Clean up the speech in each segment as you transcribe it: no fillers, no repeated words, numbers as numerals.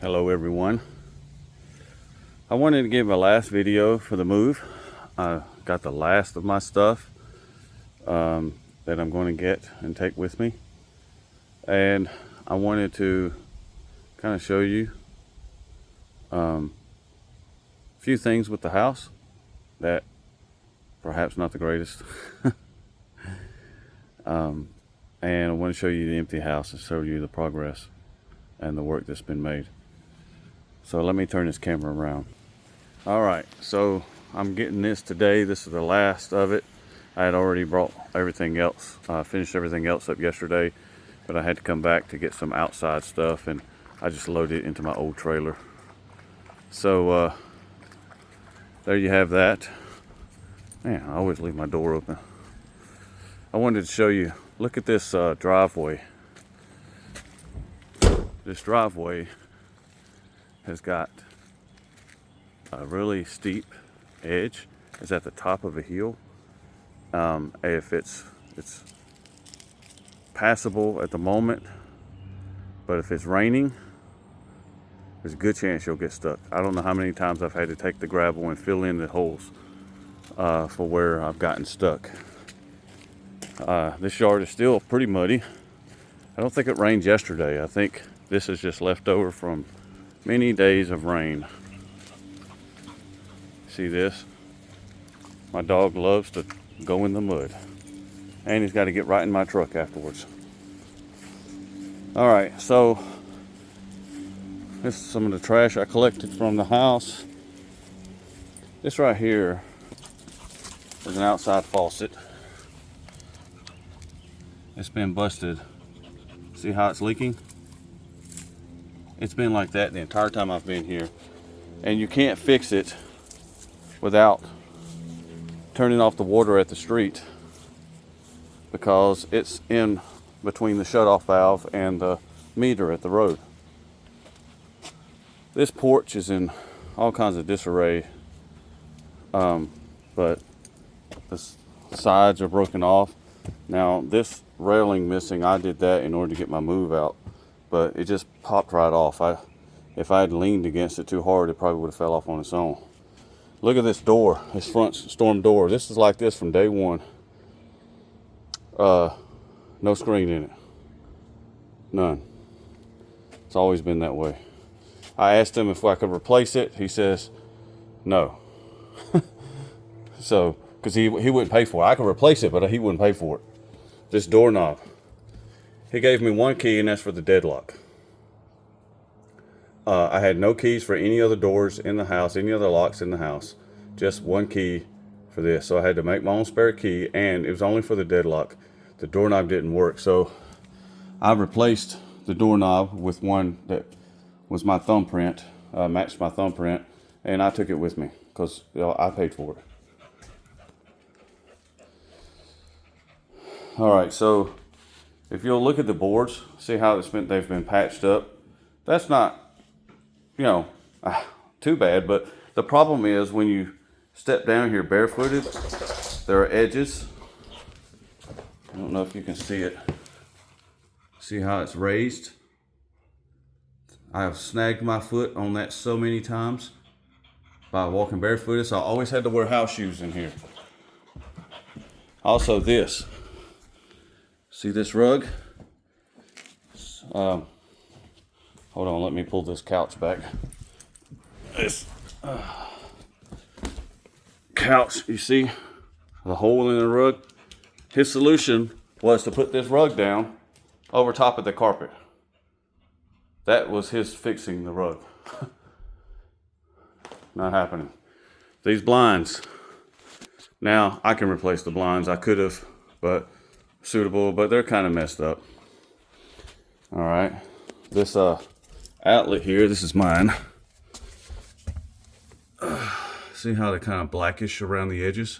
Hello everyone. I wanted to give a last video for the move. I got the last of my stuff that I'm going to get and take with me, and I wanted to kind of show you a few things with the house that perhaps not the greatest. And I want to show you the empty house and show you the progress and the work that's been made. So let me turn this camera around. All right, so I'm getting this today. This is the last of it. I had already brought everything else, finished everything else up yesterday, but I had to come back to get some outside stuff, and I just loaded it into my old trailer. So there you have that. Man, I always leave my door open. I wanted to show you, look at this driveway. This driveway has got a really steep edge. It's at the top of a hill. If it's passable at the moment, but if it's raining, there's a good chance you'll get stuck. I don't know how many times I've had to take the gravel and fill in the holes for where I've gotten stuck. This yard is still pretty muddy. I don't think it rained yesterday. I think this is just left over from many days of rain. See this? My dog loves to go in the mud, and he's got to get right in my truck afterwards. All right, so this is some of the trash I collected from the house. This right here is an outside faucet. It's been busted. See how it's leaking? It's been like that the entire time I've been here, and you can't fix it without turning off the water at the street, because it's in between the shutoff valve and the meter at the road. This porch is in all kinds of disarray, but the sides are broken off. Now this railing missing, I did that in order to get my move out, but it just popped right off. If I had leaned against it too hard, it probably would have fell off on its own. Look at this door, this front storm door. This is like this from day one. No screen in it, none. It's always been that way. I asked him if I could replace it. He says no. So, because he wouldn't pay for it. I could replace it, but he wouldn't pay for it. This doorknob, he gave me one key, and that's for the deadlock. I had no keys for any other doors in the house, any other locks in the house. Just one key for this. So I had to make my own spare key, and it was only for the deadlock. The doorknob didn't work, so I replaced the doorknob with one that was my thumbprint, matched my thumbprint, and I took it with me because I paid for it. All right, so if you'll look at the boards, see how they've been patched up. That's not, too bad, but the problem is when you step down here barefooted, there are edges. I don't know if you can see it. See how it's raised? I have snagged my foot on that so many times by walking barefooted, so I always had to wear house shoes in here. Also this. See this rug? Hold on, let me pull this couch back. This couch, you see the hole in the rug? His solution was to put this rug down over top of the carpet. That was his fixing the rug. Not happening. These blinds. Now, I can replace the blinds. I could have, but suitable, but they're kind of messed up. All right. This outlet here, this is mine. See how they're kind of blackish around the edges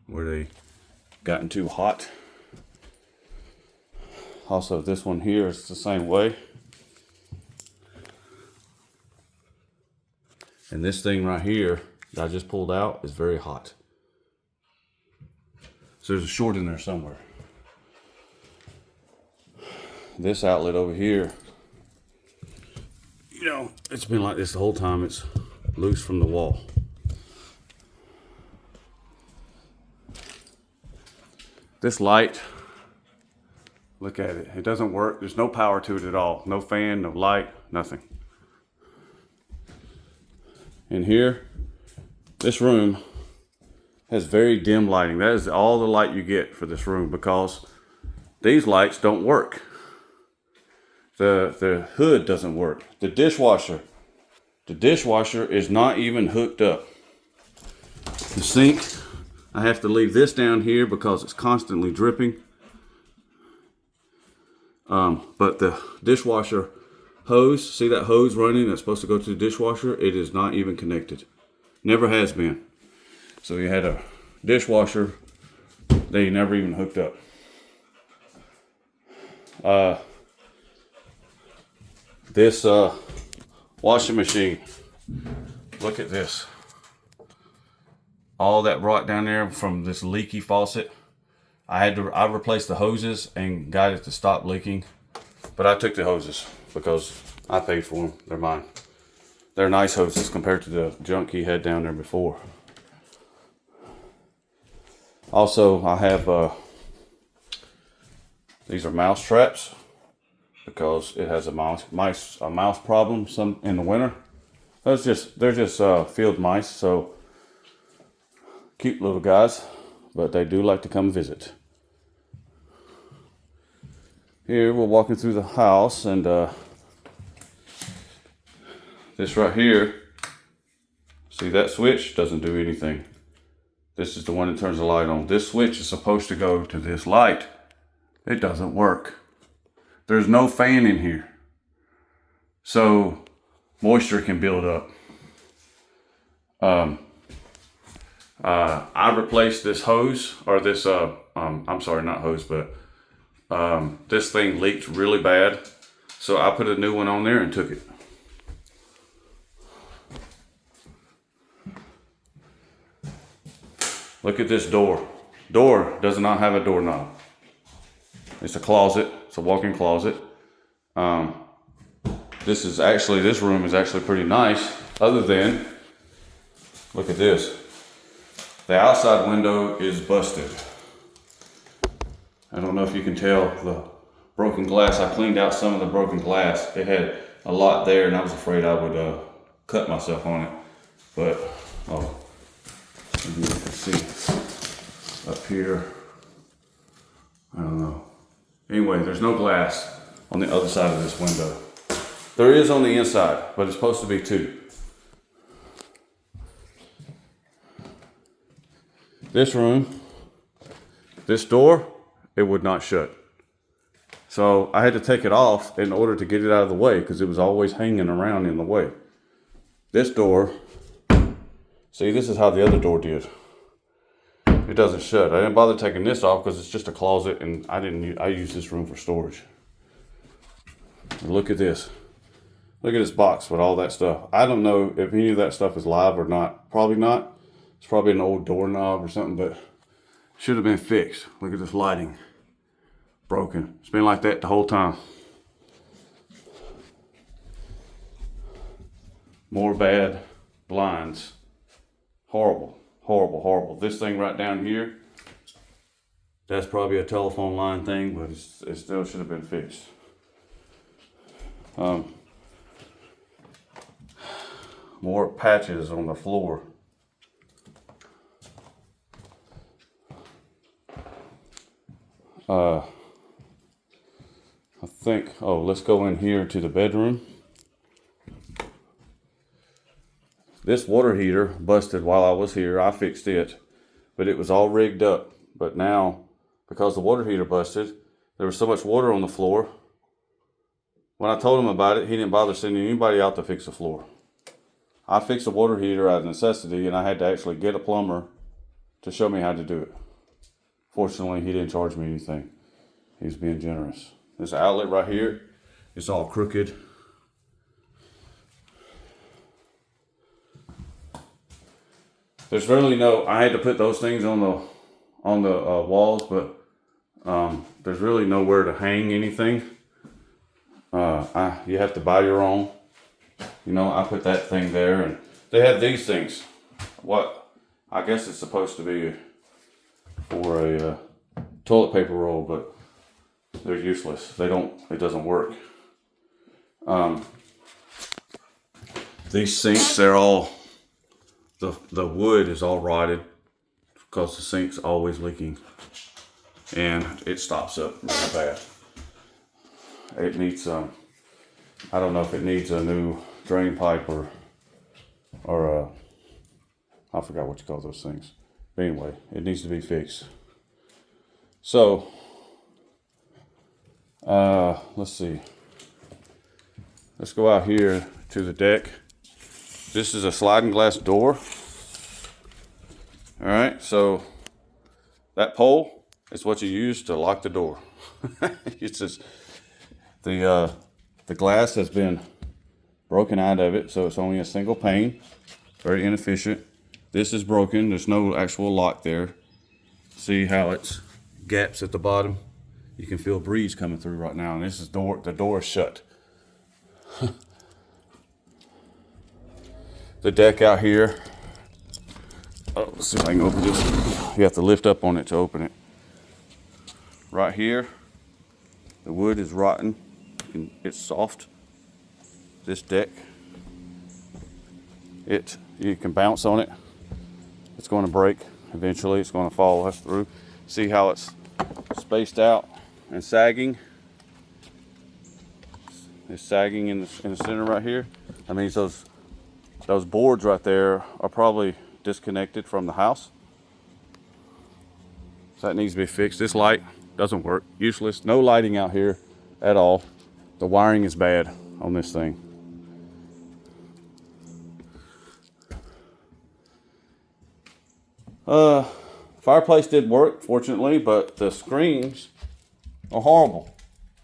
where they gotten too hot. Also, this one here is the same way. And this thing right here that I just pulled out is very hot. So there's a short in there somewhere. This outlet over here you know, it's been like this the whole time. It's loose from the wall. This light, look at it. It doesn't work. There's no power to it at all. No fan, no light, nothing. And here, this room has very dim lighting. That is all the light you get for this room because these lights don't work. The hood doesn't work. The dishwasher is not even hooked up. The sink, I have to leave this down here because it's constantly dripping. But the dishwasher hose, see that hose running that's supposed to go to the dishwasher? It is not even connected. Never has been. So you had a dishwasher, they never even hooked up. This washing machine, look at this. All that rot down there from this leaky faucet. I replaced the hoses and got it to stop leaking. But I took the hoses because I paid for them. They're mine. They're nice hoses compared to the junk he had down there before. Also, I have these are mouse traps because it has a mouse problem some in the winter. They're just field mice, so cute little guys, but they do like to come visit. Here we're walking through the house, and this right here, see that switch doesn't do anything. This is the one that turns the light on. This switch is supposed to go to this light. It doesn't work. There's no fan in here, so moisture can build up. I replaced this hose, or this I'm sorry, not hose, but this thing leaked really bad, so I put a new one on there and took it. Look at this door. Door does not have a doorknob. It's a closet. It's a walk-in closet. This room is actually pretty nice, other than, look at this. The outside window is busted. I don't know if you can tell the broken glass. I cleaned out some of the broken glass. It had a lot there, and I was afraid I would cut myself on it. But, maybe you can see up here. I don't know. Anyway, there's no glass on the other side of this window. There is on the inside, but it's supposed to be two. This room, this door, it would not shut. So I had to take it off in order to get it out of the way because it was always hanging around in the way. This door, see, this is how the other door did. It doesn't shut. I didn't bother taking this off because it's just a closet, and I use this room for storage. Look at this. Look at this box with all that stuff. I don't know if any of that stuff is live or not. Probably not. It's probably an old doorknob or something, but should have been fixed. Look at this lighting. Broken. It's been like that the whole time. More bad blinds. Horrible. Horrible, horrible. This thing right down here, that's probably a telephone line thing, but it still should have been fixed. More patches on the floor. I think, let's go in here to the bedroom. This water heater busted while I was here. I fixed it, but it was all rigged up. But now, because the water heater busted, there was so much water on the floor. When I told him about it, he didn't bother sending anybody out to fix the floor. I fixed the water heater out of necessity, and I had to actually get a plumber to show me how to do it. Fortunately, he didn't charge me anything. He was being generous. This outlet right here, it's all crooked. There's really no, I had to put those things on the walls, but there's really nowhere to hang anything. You have to buy your own. You know, I put that thing there, and they have these things. What I guess it's supposed to be for a toilet paper roll, but they're useless. It doesn't work. These sinks, they're all, the wood is all rotted because the sink's always leaking, and it stops up really bad. It needs I don't know if it needs a new drain pipe or I forgot what you call those things. But anyway, it needs to be fixed. So, let's see. Let's go out here to the deck. This is a sliding glass door. All right, so that pole is what you use to lock the door. It's just the glass has been broken out of it, so it's only a single pane. Very inefficient. This is broken. There's no actual lock there. See how it's gaps at the bottom? You can feel breeze coming through right now, and this is the door is shut. The deck out here. Oh, let's see if I can open this. You have to lift up on it to open it. Right here, the wood is rotten. It's soft. This deck, you can bounce on it. It's going to break eventually. It's going to fall through. See how it's spaced out and sagging? It's sagging in the center right here. That means those boards right there are probably disconnected from the house. So that needs to be fixed. This light doesn't work. Useless. No lighting out here at all. The wiring is bad on this thing. Fireplace did work, fortunately, but the screens are horrible.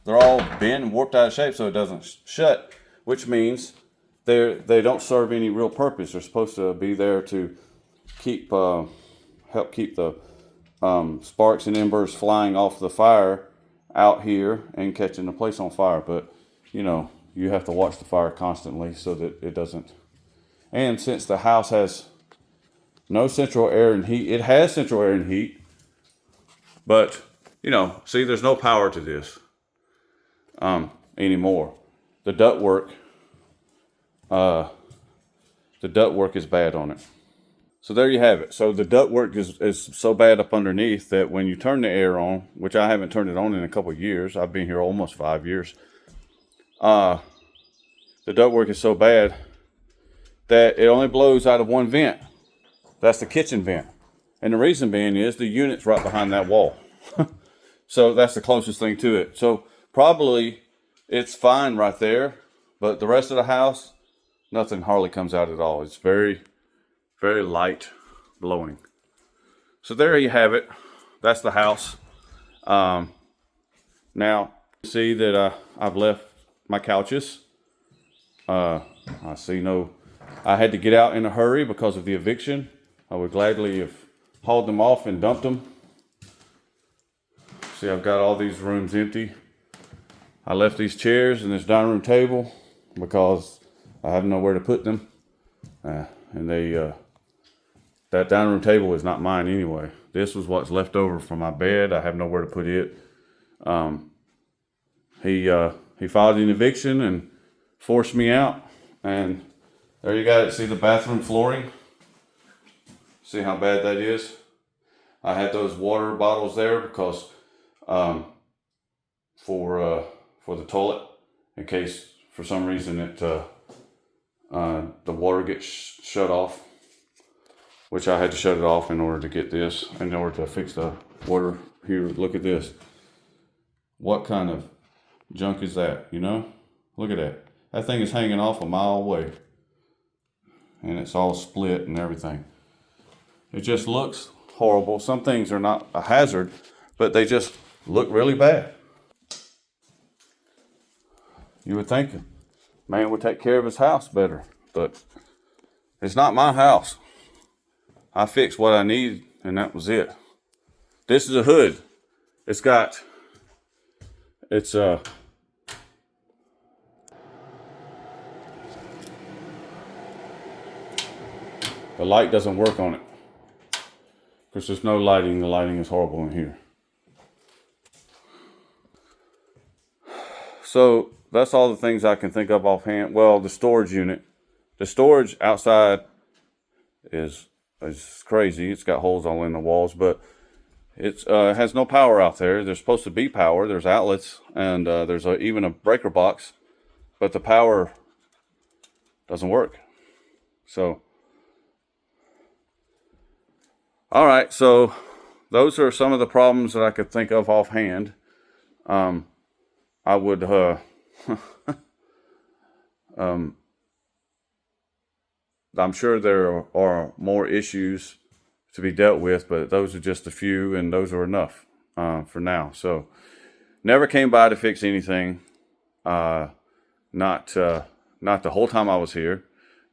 They're all bent and warped out of shape, so it doesn't shut, which means they don't serve any real purpose. They're supposed to be there to keep help keep the sparks and embers flying off the fire out here and catching the place on fire. But you know, you have to watch the fire constantly so that it doesn't. And since the house has no central air and heat, it has central air and heat, but you know, see, there's no power to this anymore. The ductwork is bad on it. So there you have it. So the ductwork is so bad up underneath that when you turn the air on, which I haven't turned it on in a couple of years, I've been here almost 5 years. The ductwork is so bad that it only blows out of one vent. That's the kitchen vent. And the reason being is the unit's right behind that wall. So that's the closest thing to it. So probably it's fine right there, but the rest of the house, nothing hardly comes out at all. It's very, very light blowing. So there you have it. That's the house. Now, see that I've left my couches. I had to get out in a hurry because of the eviction. I would gladly have hauled them off and dumped them. See, I've got all these rooms empty. I left these chairs and this dining room table because I have nowhere to put them. And that dining room table is not mine anyway. This was what's left over from my bed. I have nowhere to put it. He filed an eviction and forced me out. And there you got it. See the bathroom flooring? See how bad that is? I had those water bottles there because for the toilet, in case for some reason the water gets shut off, which I had to shut it off in order to get this, in order to fix the water. Here, look at this. What kind of junk is that, you know? Look at that. That thing is hanging off a mile away. And it's all split and everything. It just looks horrible. Some things are not a hazard, but they just look really bad. You would think a man would take care of his house better, but it's not my house. I fixed what I needed, and that was it. This is a hood. The light doesn't work on it. Because there's no lighting. The lighting is horrible in here. So that's all the things I can think of offhand. Well, the storage unit. The storage outside is crazy. It's got holes all in the walls, but it has no power out there. There's supposed to be power. There's outlets, and there's even a breaker box, but the power doesn't work. So, all right. So those are some of the problems that I could think of offhand. I would, I'm sure there are more issues to be dealt with, but those are just a few, and those are enough for now. So, never came by to fix anything. Not the whole time I was here.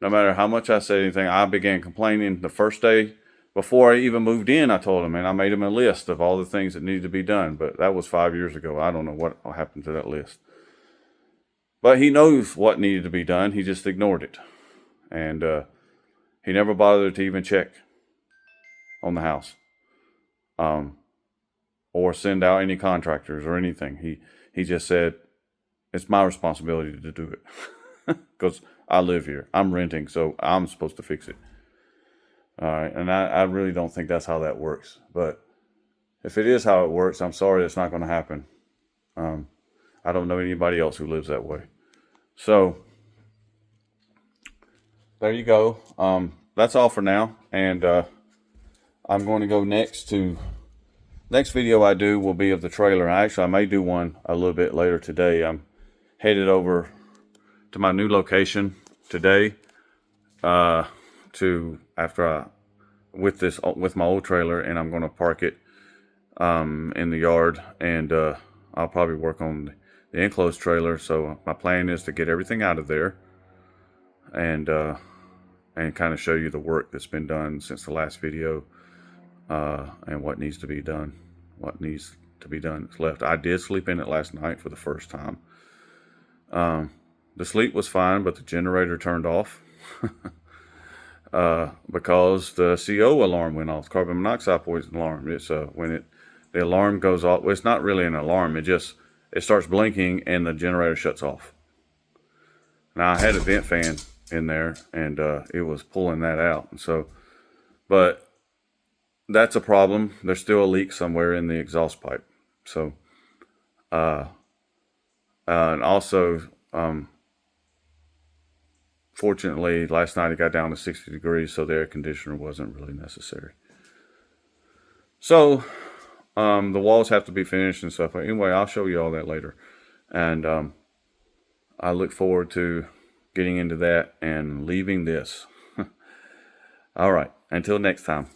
No matter how much I said anything, I began complaining the first day. Before I even moved in, I told him, and I made him a list of all the things that needed to be done. But that was 5 years ago. I don't know what happened to that list. But he knows what needed to be done. He just ignored it. And he never bothered to even check on the house. Or send out any contractors or anything. He just said, it's my responsibility to do it. Because I live here. I'm renting, so I'm supposed to fix it. All right, and I really don't think that's how that works. But if it is how it works, I'm sorry it's not going to happen. I don't know anybody else who lives that way. So, there you go. That's all for now. And I'm going to go next video I do will be of the trailer. Actually, I may do one a little bit later today. I'm headed over to my new location today. With my old trailer, and I'm going to park it in the yard, and I'll probably work on the enclosed trailer. So my plan is to get everything out of there, and kind of show you the work that's been done since the last video, and what needs to be done. What needs to be done is left. I did sleep in it last night for the first time. The sleep was fine, but the generator turned off. Because the CO alarm went off, carbon monoxide poison alarm. It's when the alarm goes off. Well, it's not really an alarm. It starts blinking and the generator shuts off. Now I had a vent fan in there, and it was pulling that out. And so, but that's a problem. There's still a leak somewhere in the exhaust pipe. So, and also, fortunately, last night it got down to 60 degrees, so the air conditioner wasn't really necessary. So, the walls have to be finished and stuff. Anyway, I'll show you all that later. And I look forward to getting into that and leaving this. All right, until next time.